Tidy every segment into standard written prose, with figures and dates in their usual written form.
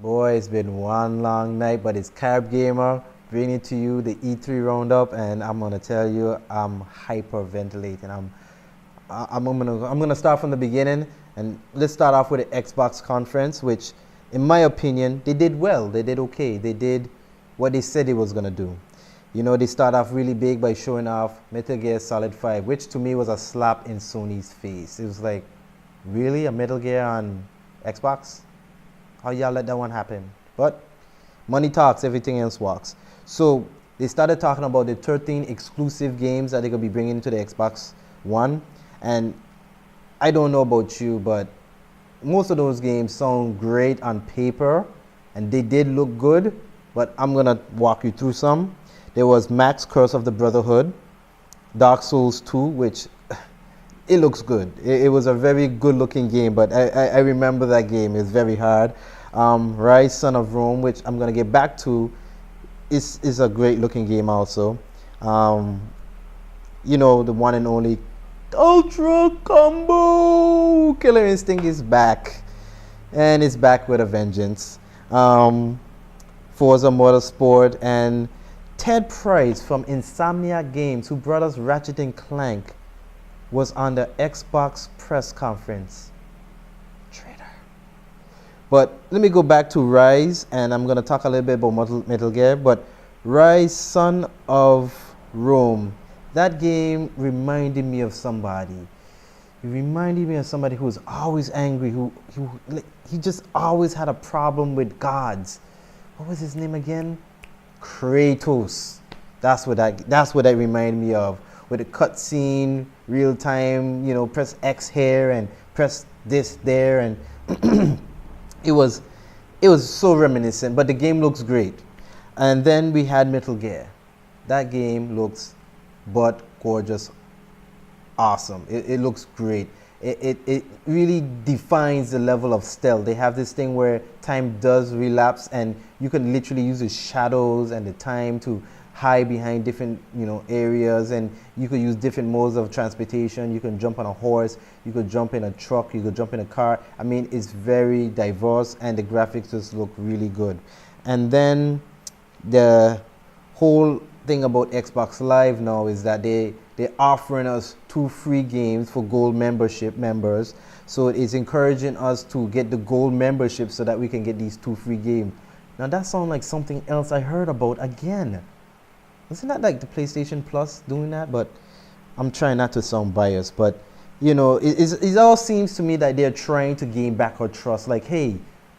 Boy, it's been one long night, but it's CaribGamer bringing to you the E3 roundup, and I'm gonna tell you, I'm hyperventilating. I'm gonna start from the beginning, and let's start off with the Xbox conference, which, in my opinion, they did well. They did okay. They did what they said they was gonna do. You know, they start off really big by showing off Metal Gear Solid 5, which to me was a slap in Sony's face. It was like, really, a Metal Gear on Xbox? How y'all let that one happen? But money talks, everything else walks. So they started talking about the 13 exclusive games that they're gonna be bringing to the Xbox One. And I don't know about you, but most of those games sound great on paper, and they did look good. But I'm gonna walk you through some. There was Max Curse of the Brotherhood, Dark Souls 2, which it looks good. It was a very good looking game, but I remember that game. It's very hard. Rise Son of Rome, which I'm going to get back to, is a great looking game also. You know, the one and only Ultra Combo Killer Instinct is back. And it's back with a vengeance. Forza Motorsport, and Ted Price from Insomnia Games, who brought us Ratchet and Clank, was on the Xbox press conference. Traitor. But let me go back to Rise, and I'm going to talk a little bit about Metal Gear. But Rise, Son of Rome, that game reminded me of somebody. It reminded me of somebody who was always angry, he just always had a problem with gods. What was his name again? Kratos. That's what that reminded me of. With a cutscene, real time, you know, press X here and press this there, and it was so reminiscent. But the game looks great. And then we had Metal Gear. That game looks but gorgeous, awesome. It looks great. It really defines the level of stealth. They have this thing where time does relapse, and you can literally use the shadows and the time to hide behind different, you know, areas, and you could use different modes of transportation. You can jump on a horse, you could jump in a truck, you could jump in a car. I mean, it's very diverse, and the graphics just look really good. And then the whole thing about Xbox Live now is that they're offering us 2 free games for gold membership members. So it's encouraging us to get the gold membership so that we can get these 2 free games. Now that sounds like something else I heard about again. Isn't that like the PlayStation Plus doing that? But I'm trying not to sound biased. But you know, it all seems to me that they're trying to gain back our trust. Like, hey,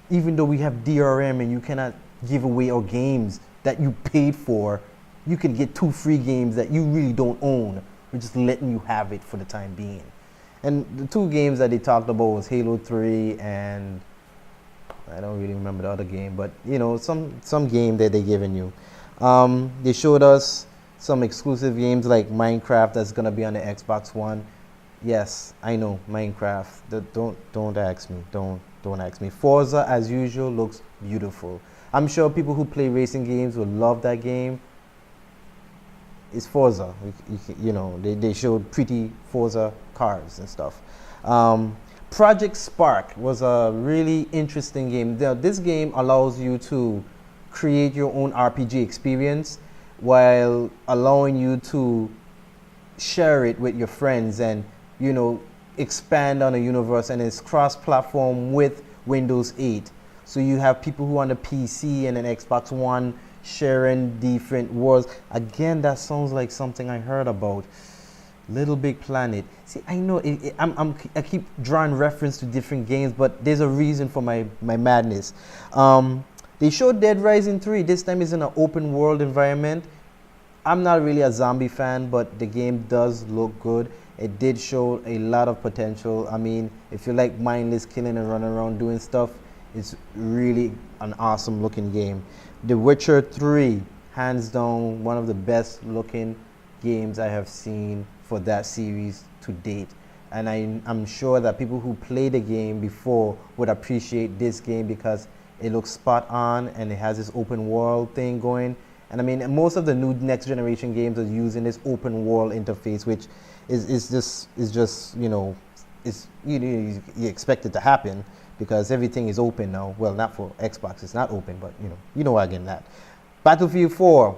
even though we have DRM and you cannot give away our games that you paid for, you can get 2 free games that you really don't own. We're just letting you have it for the time being. And the 2 games that they talked about was Halo 3 and I don't really remember the other game, but you know, some game that they're giving you. They showed us some exclusive games like Minecraft that's gonna be on the Xbox One. Yes, I know Minecraft. Don't ask me. Don't ask me. Forza, as usual, looks beautiful. I'm sure people who play racing games will love that game. It's Forza. You know, they showed pretty Forza cars and stuff. Project Spark was a really interesting game. This game allows you to create your own RPG experience while allowing you to share it with your friends and, you know, expand on a universe, and it's cross-platform with Windows 8. So you have people who are on the PC and an Xbox One sharing different worlds. Again, that sounds like something I heard about. Little Big Planet. See, I know I keep drawing reference to different games, but there's a reason for my madness. They showed Dead Rising 3. This time it's in an open world environment. I'm not really a zombie fan, but the game does look good. It did show a lot of potential. I mean, if you like mindless killing and running around doing stuff, it's really an awesome looking game. The Witcher 3, hands down, one of the best looking games I have seen for that series to date. And I'm sure that people who played the game before would appreciate this game because it looks spot on and it has this open world thing going. And I mean, most of the new next generation games are using this open world interface, which is just you know, you expect it to happen because everything is open now. Well, not for Xbox, it's not open, but you know where I'm getting at. Battlefield 4,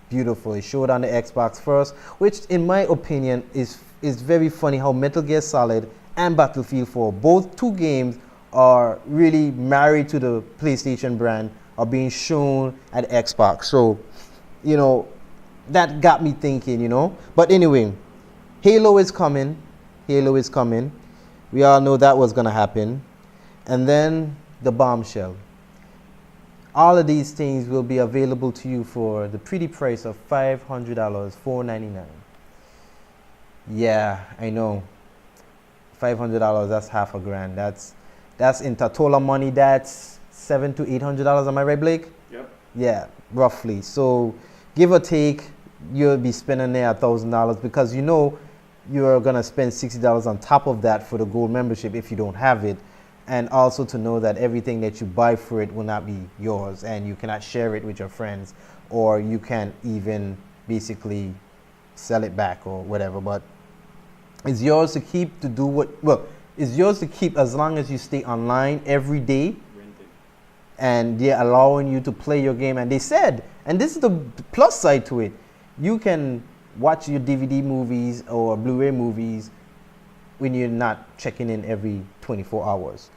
beautiful. It showed on the Xbox first, which in my opinion is very funny how Metal Gear Solid and Battlefield 4, both two games are really married to the PlayStation brand, are being shown at Xbox. So, that got me thinking, But anyway, Halo is coming. Halo is coming. We all know that was going to happen. And then the bombshell. All of these things will be available to you for the pretty price of $500, $499. Yeah, I know. $500, that's half a grand. That's in Tatola money, that's $700 to $800. Am I right, Blake? Yep. Yeah, roughly. So give or take, you'll be spending there $1,000 because you're gonna spend $60 on top of that for the gold membership if you don't have it. And also to know that everything that you buy for it will not be yours and you cannot share it with your friends, or you can't even basically sell it back or whatever. But it's yours to keep, to do it's yours to keep as long as you stay online every day. And they're allowing you to play your game. And they said, and this is the plus side to it, you can watch your DVD movies or Blu-ray movies when you're not checking in every 24 hours.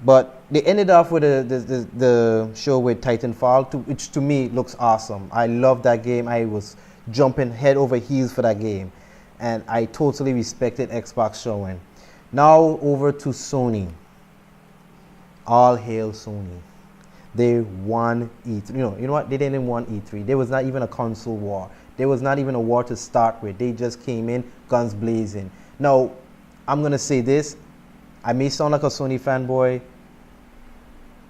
But they ended off with the show with Titanfall, which to me looks awesome. I love that game. I was jumping head over heels for that game. And I totally respected Xbox showing. Now over to Sony. All hail Sony. They won E3. You know what? They didn't win E3. There was not even a console war. There was not even a war to start with. They just came in guns blazing. Now, I'm going to say this. I may sound like a Sony fanboy.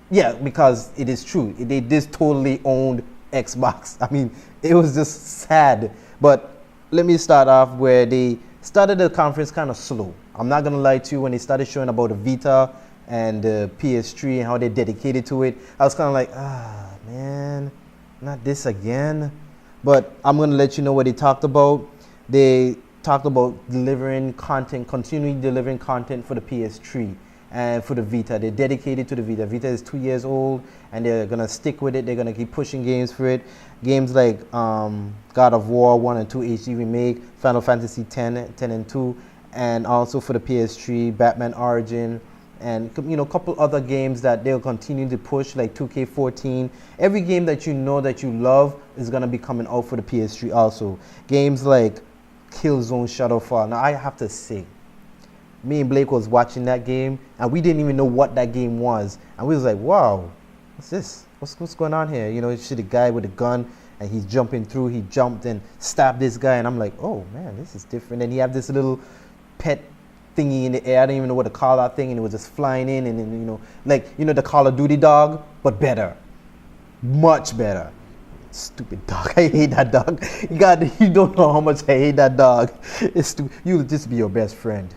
Yeah, because it is true. They just totally owned Xbox. I mean, it was just sad. But let me start off where they started the conference kind of slow. I'm not going to lie to you. When they started showing about the Vita and the PS3 and how they're dedicated to it, I was kind of like, man, not this again. But I'm going to let you know what they talked about. They talked about delivering content, continuing delivering content for the PS3 and for the Vita. They're dedicated to the Vita. Vita is 2 years old and they're going to stick with it. They're going to keep pushing games for it. Games like God of War 1 and 2 HD Remake, Final Fantasy 10 and 2, and also for the PS3, Batman Origin, and a couple other games that they'll continue to push, like 2K14. Every game that you know that you love is going to be coming out for the PS3 also. Games like Killzone Shadowfall. Now I have to say, me and Blake was watching that game and we didn't even know what that game was, and we was like, wow, what's this? What's going on here? You see the guy with a gun and he's jumping through. He jumped and stabbed this guy, and I'm like, oh man, this is different. And he had this little pet thingy in the air. I don't even know what to call that thing, and it was just flying in, and then the Call of Duty dog, but better, much better. Stupid dog. I hate that dog. God, you don't know how much I hate that dog. It's stupid. You'll just be your best friend.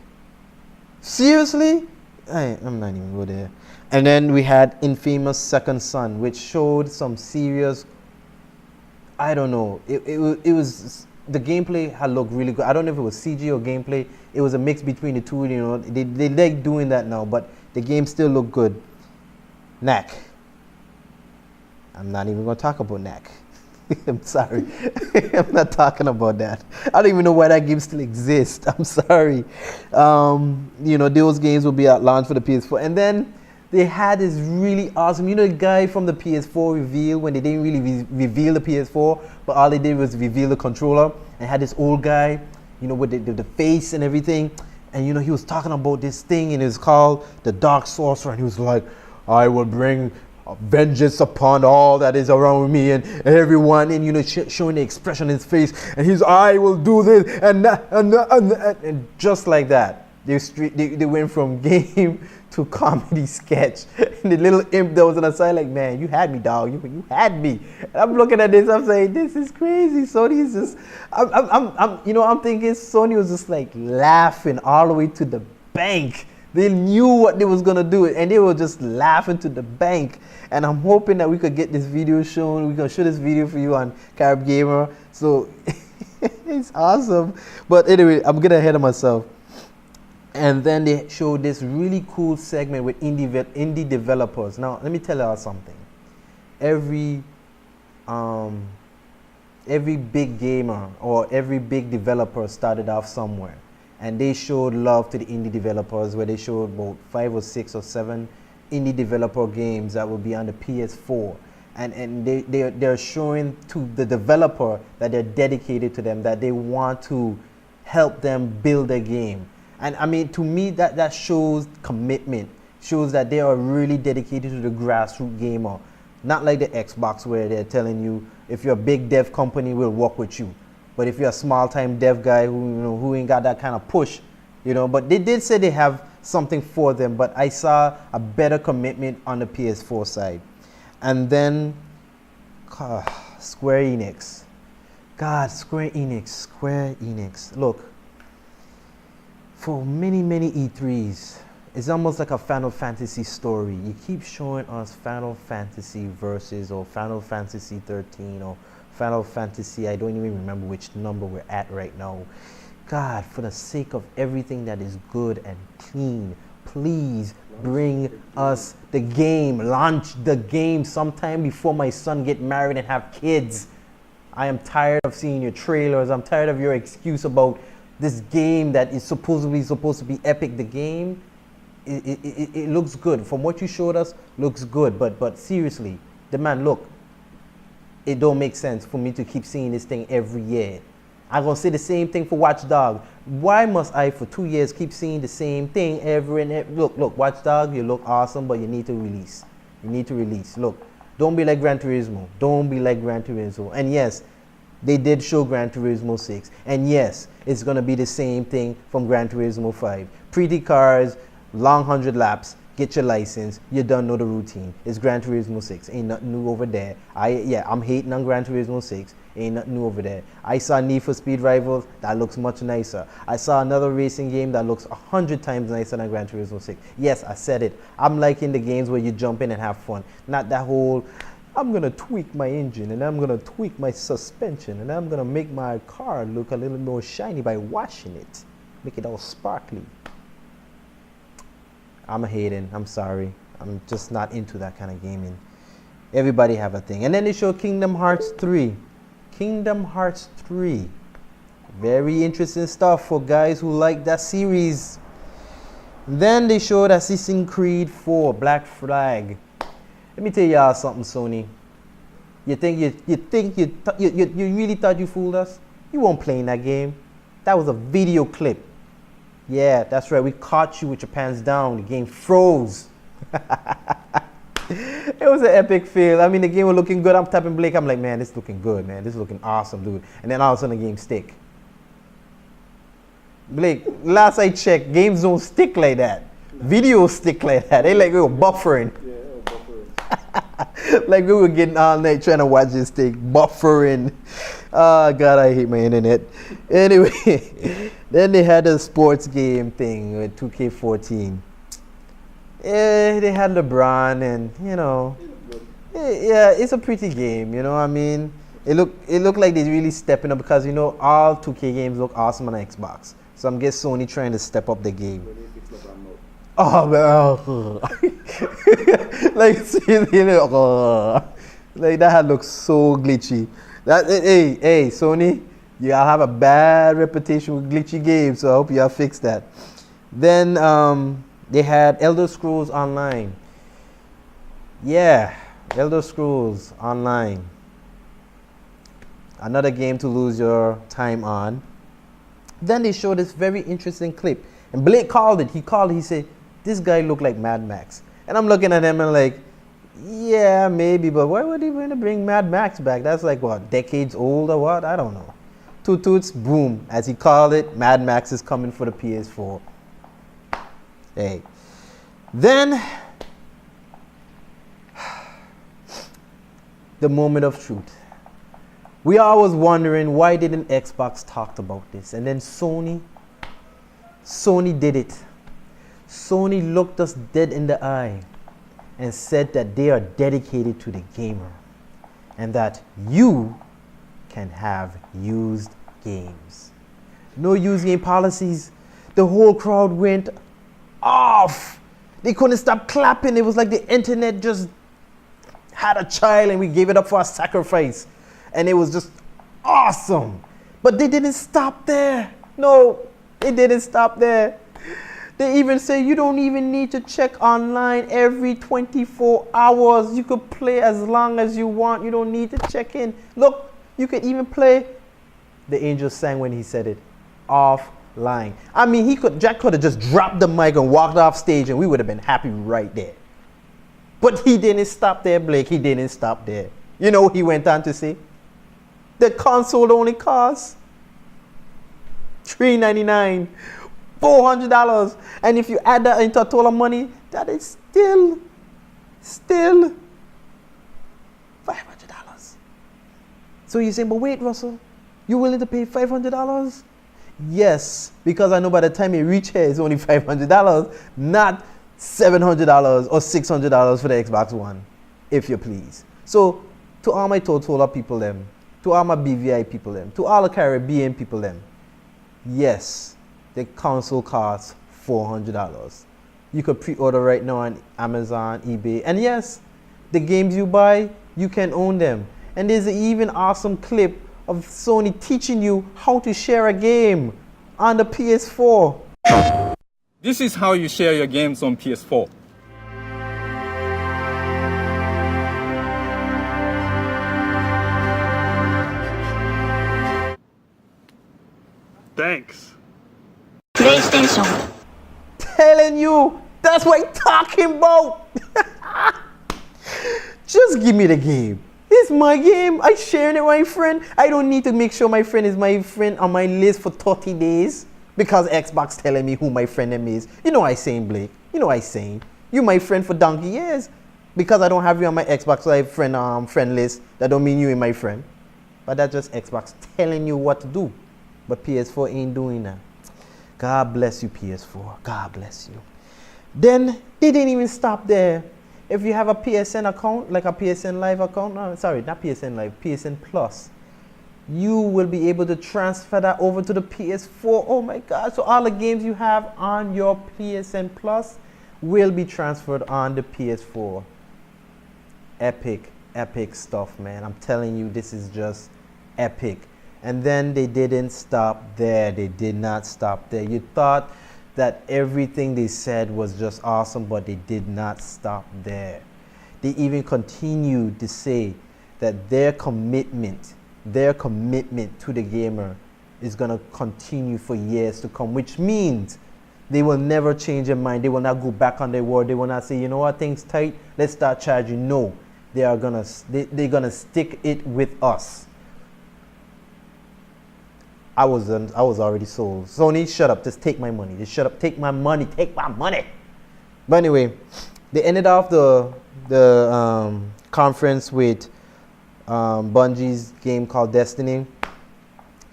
Seriously? I'm not even go there. And then we had Infamous Second Son, which showed some serious, I don't know. It was, the gameplay had looked really good. I don't know if it was CG or gameplay. It was a mix between the two. They like doing that now, but the game still looked good. Knack. I'm not even going to talk about Knack. I'm sorry. I'm not talking about that. I don't even know why that game still exists. I'm sorry. Those games will be at launch for the PS4. And then they had this really awesome, the guy from the PS4 reveal when they didn't really reveal the PS4, but all they did was reveal the controller, and had this old guy, with the face and everything. And, he was talking about this thing, and it's called the Dark Sorcerer. And he was like, I will bring vengeance upon all that is around me and everyone, and showing the expression in his face, and I will do this and that, and just like that, they went from game to comedy sketch. And the little imp that was on the side, like, man, you had me, dog. You had me. And I'm looking at this, I'm saying, this is crazy. Sony's just, I'm thinking Sony was just like laughing all the way to the bank. They knew what they was gonna do, and they were just laughing to the bank. And I'm hoping that we could get this video shown. We're gonna show this video for you on CaribGamer. So it's awesome. But anyway, I'm getting ahead of myself. And then they showed this really cool segment with indie developers. Now, let me tell y'all something. Every big gamer or every big developer started off somewhere, and they showed love to the indie developers, where they showed about 5 or 6 or 7 indie developer games that will be on the PS4, and they're showing to the developer that they're dedicated to them, that they want to help them build a game. And I mean, to me, that shows commitment, shows that they are really dedicated to the grassroots gamer. Not like the Xbox, where they're telling you, if you're a big dev company, we'll work with you. But if you're a small-time dev guy who ain't got that kind of push, but they did say they have something for them, but I saw a better commitment on the PS4 side. And then Square Enix. God, Square Enix. Look, for many E3s, it's almost like a Final Fantasy story. You keep showing us Final Fantasy Versus or Final Fantasy 13 or Final Fantasy, I don't even remember which number we're at right now. God, for the sake of everything that is good and clean, please bring us the game. Launch the game sometime before my son get married and have kids. I am tired of seeing your trailers. I'm tired of your excuse about this game that is supposedly supposed to be epic. The game, it looks good. From what you showed us, looks good. But seriously, the man, look, it don't make sense for me to keep seeing this thing every year. I'm going to say the same thing for Watch Dogs. Why must I, for 2 years, keep seeing the same thing every and every? Look, Watch Dogs, you look awesome, but you need to release. You need to release. Look, don't be like Gran Turismo. Don't be like Gran Turismo. And yes, they did show Gran Turismo 6. And yes, it's going to be the same thing from Gran Turismo 5. Pretty cars, long 100 laps, get your license, you don't know the routine. It's Gran Turismo 6. Ain't nothing new over there. I'm hating on Gran Turismo 6. Ain't nothing new over there. I saw Need for Speed Rivals, that looks much nicer. I saw another racing game that looks 100 times nicer than Gran Turismo 6. Yes, I said it. I'm liking the games where you jump in and have fun. Not that whole, I'm going to tweak my engine and I'm going to tweak my suspension and I'm going to make my car look a little more shiny by washing it. Make it all sparkly. I'm hating. I'm sorry. I'm just not into that kind of gaming. Everybody have a thing. And then they show Kingdom Hearts 3. Kingdom Hearts 3. Very interesting stuff for guys who like that series. Then they showed Assassin's Creed 4 Black Flag. Let me tell y'all something, Sony. You really thought you fooled us? You weren't playing that game. That was a video clip. Yeah, that's right. We caught you with your pants down. The game froze. It was an epic fail. I mean, the game was looking good. I'm tapping Blake. I'm like, man, this is looking good, man. This is looking awesome, dude. And then all of a sudden, the game stick. Blake, last I checked, games don't stick like that. Videos stick like that. They like we were buffering. Yeah, buffering. Like we were getting all night trying to watch this thing, buffering. Oh, God, I hate my internet. Anyway, then they had a sports game thing with 2K14. Yeah, they had LeBron and, yeah, it's a pretty game, I mean? It looked like they're really stepping up because, all 2K games look awesome on Xbox. So I'm guessing Sony trying to step up the game. Oh, man. Like, seriously, like that looks so glitchy. Hey, Sony, you all have a bad reputation with glitchy games, so I hope y'all fix that. Then they had Elder Scrolls Online. Yeah, Elder Scrolls Online. Another game to lose your time on. Then they showed this very interesting clip. And Blake called it. He said, this guy looked like Mad Max. And I'm looking at him and like, yeah, maybe, but why would he want to bring Mad Max back? That's like, what, decades old or what? I don't know. Toot toots, boom. As he called it, Mad Max is coming for the PS4. Hey. Then, the moment of truth. We always wondering, why didn't Xbox talk about this? And then Sony did it. Sony looked us dead in the eye and said that they are dedicated to the gamer and that you can have used games. No used game policies. The whole crowd went off. They couldn't stop clapping. It was like the internet just had a child and we gave it up for a sacrifice. And it was just awesome. But they didn't stop there. No, they didn't stop there. They even say you don't even need to check online every 24 hours. You could play as long as you want. You don't need to check in. Look, you could even play. The angel sang when he said it. Offline. I mean, Jack could have just dropped the mic and walked off stage and we would have been happy right there. But he didn't stop there, Blake. He didn't stop there. You know what he went on to say? The console only costs $399, $400. And if you add that into a total money, that is still $500. So you're saying, but wait, Russell, you're willing to pay $500? Yes, because I know by the time you reach here, it's only $500, not $700 or $600 for the Xbox One, if you please. So to all my Totola people them, to all my BVI people them, to all the Caribbean people them, yes, the console costs $400. You could pre-order right now on Amazon, eBay, and yes, the games you buy, you can own them. And there's an even awesome clip of Sony teaching you how to share a game on the PS4. This is how you share your games on PS4. Thanks. PlayStation. Telling you, that's what I'm talking about. Just give me the game. It's my game. I'm sharing it with my friend. I don't need to make sure my friend is my friend on my list for 30 days because Xbox telling me who my friend name is. You know I saying, Blake. You know I saying. You my friend for donkey years. Because I don't have you on my Xbox Live friend list, that don't mean you ain't my friend. But that's just Xbox telling you what to do. But PS4 ain't doing that. God bless you, PS4. God bless you. Then they didn't even stop there. If you have a PSN account, like a PSN Live account, no, sorry, not PSN Live, PSN Plus, you will be able to transfer that over to the PS4. Oh my God. So all the games you have on your PSN Plus will be transferred on the PS4. Epic, epic stuff, man. I'm telling you, this is just epic. And then they didn't stop there. They did not stop there. You thought that everything they said was just awesome, but they did not stop there. They even continued to say that their commitment to the gamer is going to continue for years to come, which means they will never change their mind. They will not go back on their word. They will not say, you know what, things tight, let's start charging. No, they're gonna stick it with us. I was already sold. Sony, shut up. Just take my money. Just shut up. Take my money. Take my money. But anyway, they ended off the conference with Bungie's game called Destiny.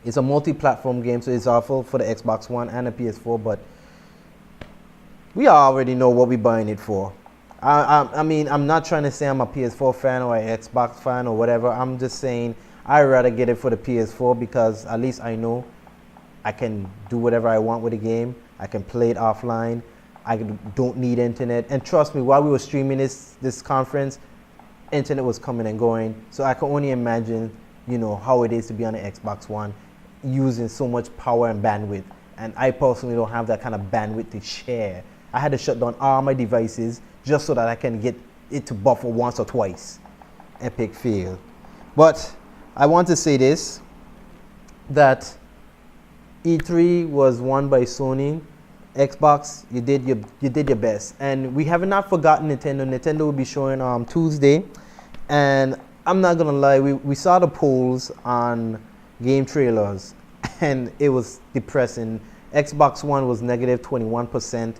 It's a multi-platform game, so it's awful for the Xbox One and the PS4. But we already know what we're buying it for. I mean, I'm not trying to say I'm a PS4 fan or an Xbox fan or whatever. I'm just saying I'd rather get it for the PS4 because at least I know I can do whatever I want with the game. I can play it offline. I don't need internet. And trust me, while we were streaming this conference, internet was coming and going. So I can only imagine, you know, how it is to be on the Xbox One using so much power and bandwidth. And I personally don't have that kind of bandwidth to share. I had to shut down all my devices just so that I can get it to buffer once or twice. Epic fail. But I want to say this, that E3 was won by Sony. Xbox, you did your best. And we have not forgotten Nintendo. Nintendo will be showing Tuesday. And I'm not going to lie, we saw the polls on game trailers and it was depressing. Xbox One was negative 21%.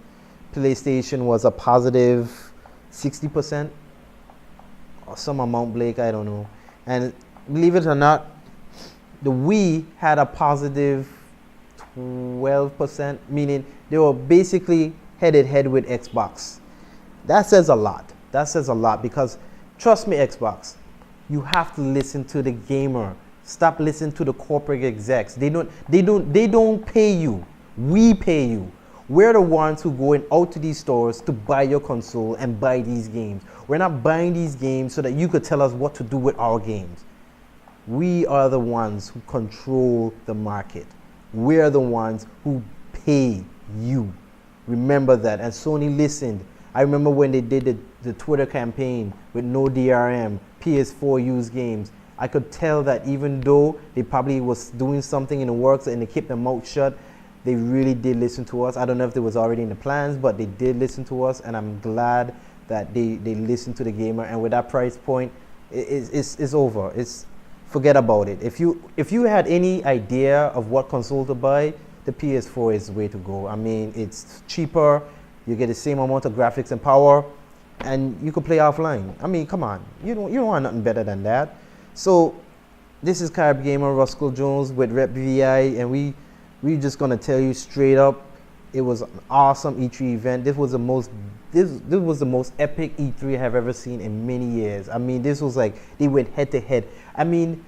PlayStation was a positive 60%. Or some amount, Blake, I don't know. And believe it or not, the Wii had a positive 12%, meaning they were basically head with Xbox. That says a lot. That says a lot because, trust me, Xbox, you have to listen to the gamer. Stop listening to the corporate execs. They don't pay you. We pay you. We're the ones who going out to these stores to buy your console and buy these games. We're not buying these games so that you could tell us what to do with our games. We are the ones who control the market. We're the ones who pay you. Remember that. And Sony listened. I remember when they did the Twitter campaign with no DRM, PS4 used games. I could tell that even though they probably was doing something in the works and they kept their mouth shut, they really did listen to us. I don't know if it was already in the plans, but they did listen to us, and I'm glad that they listened to the gamer. And with that price point, it's over. Forget about it. If you had any idea of what console to buy, the PS4 is the way to go. I mean, it's cheaper. You get the same amount of graphics and power, and you can play offline. I mean, come on. You don't want nothing better than that. So this is CaribGamer, Ruscle Jones with Rep VI, and we're just gonna tell you straight up, it was an awesome E3 event. This was the most epic E3 I have ever seen in many years. I mean, this was like they went head to head. I mean,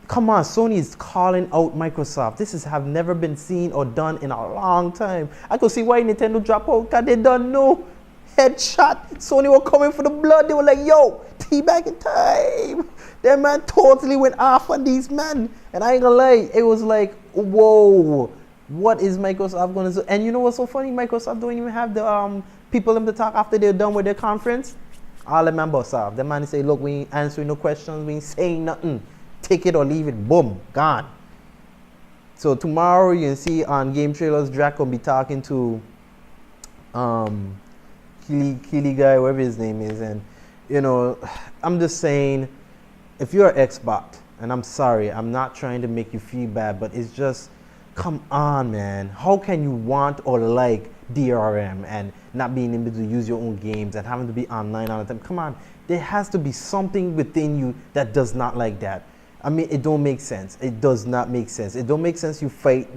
come on, Sony is calling out Microsoft. This have never been seen or done in a long time. I could see why Nintendo dropped out, because they don't know. Headshot. Sony were coming for the blood. They were like, yo, teabag in time. That man totally went off on these men. And I ain't gonna lie, it was like, whoa, what is Microsoft gonna do? And you know what's so funny? Microsoft don't even have the people in the talk after they're done with their conference. All the members have. The man say, look, we ain't answering no questions, we ain't saying nothing. Take it or leave it, boom, gone. So tomorrow you can see on Game Trailers, Drac will be talking to Keely guy, whatever his name is, and you know, I'm just saying, if you're an Xbox, and I'm sorry, I'm not trying to make you feel bad, but it's just, come on, man. How can you want or like DRM and not being able to use your own games and having to be online all the time? Come on, there has to be something within you that does not like that. I mean, it don't make sense. It does not make sense. It don't make sense you fight,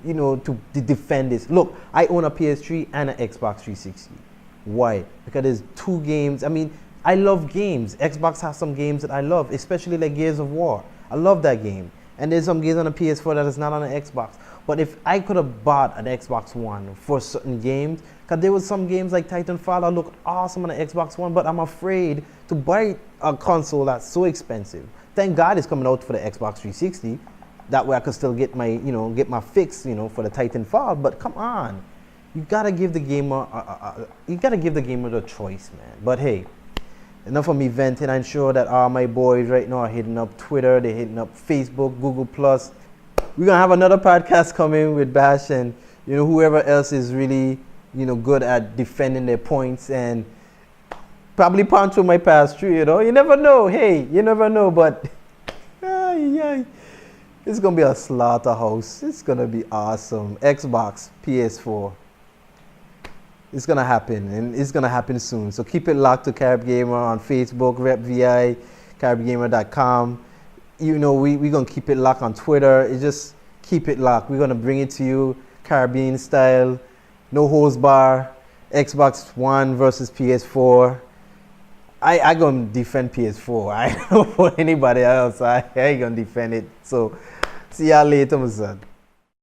you know, to defend this. Look, I own a PS3 and an Xbox 360. Why? Because there's two games. I mean, I love games. Xbox has some games that I love, especially like Gears of War. I love that game. And there's some games on the PS4 that is not on the Xbox. But if I could have bought an Xbox One for certain games, because there was some games like Titanfall that looked awesome on the Xbox One, but I'm afraid to buy a console that's so expensive. Thank God it's coming out for the Xbox 360. That way I could still get my, get my fix, for the Titanfall. But come on. You gotta give the gamer the choice, man. But hey, enough of me venting. I'm sure that all my boys right now are hitting up Twitter, they're hitting up Facebook, Google Plus. We're gonna have another podcast coming with Bash and whoever else is really good at defending their points and probably Pancho might pass through. You never know. Hey, you never know. But it's gonna be a slaughterhouse. It's gonna be awesome. Xbox, PS4. It's gonna happen, and it's gonna happen soon. So keep it locked to CaribGamer on Facebook, RepVI, CaribGamer.com. We're gonna keep it locked on Twitter. Just keep it locked. We're gonna bring it to you, Caribbean style, no holds bar, Xbox One versus PS4. I gonna defend PS4. I don't know for anybody else. I ain't gonna defend it. So see y'all later, my son.